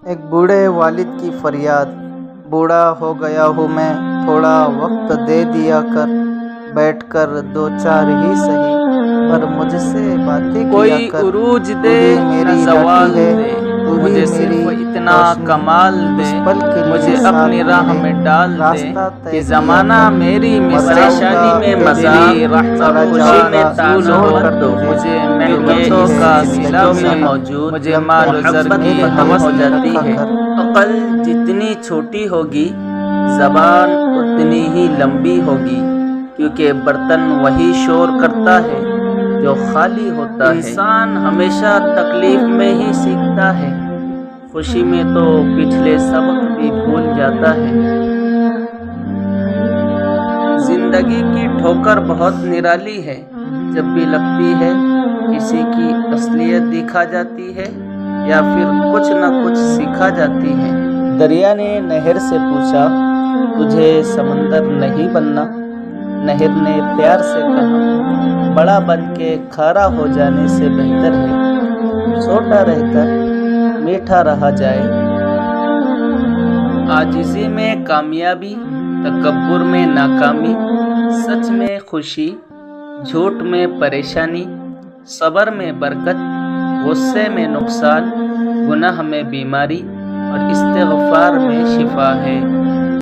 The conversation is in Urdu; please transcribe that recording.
ایک بوڑھے والد کی فریاد، بوڑھا ہو گیا ہوں میں، تھوڑا وقت دے دیا کر، بیٹھ کر دو چار ہی سہی، پر مجھ سے باتیں کیا کوئی کر۔ عروج تو دے ہی نہ میری زوال راکھی ہے، دے، تو ہی مجھے میری صرف اتنا روشنی، کمال دے، اس پل کے لیے مجھے ساتھ اپنی راہ میرے میں ڈال دے راستہ طے کہ کیا زمانہ کر۔ میری بتاؤں گا پریشانی میں اے مذاق، دلی، رحمت چلا خوشی جاؤں میں گا طول چھوڑ ہو، کر تجھے، مجھے جو محنتوں لمحے کا زندگی سلا میں میں رہا، موجود، مجھے لمحے محبت میرے کی حوث میں ہوجاتی رکھا ہے۔ کر۔ عقل جتنی چھوٹی ہوگی، زبان اتنی ہی لمبی ہوگی، کیونکہ برتن وہی شور کرتا ہے جو خالی ہوتا ہے۔ انسان ہمیشہ تکلیف میں ہی سیکھتا ہے، خوشی میں تو پچھلے سبق بھی بھول جاتا ہے۔ زندگی کی ٹھوکر بہت نرالی ہے، جب بھی لگتی ہے کسی کی اصلیت دکھا جاتی ہے، یا پھر کچھ نہ کچھ سکھا جاتی ہے۔ دریا نے نہر سے پوچھا، تجھے سمندر نہیں بننا؟ نہر نے پیار سے کہا، بڑا بن کے کھارا ہو جانے سے بہتر ہے چھوٹا رہ کر میٹھا رہا جائے۔ عاجزی میں کامیابی، تکبر میں ناکامی، سچ میں خوشی، جھوٹ میں پریشانی، صبر میں برکت، غصے میں نقصان، گناہ میں بیماری اور استغفار میں شفا ہے۔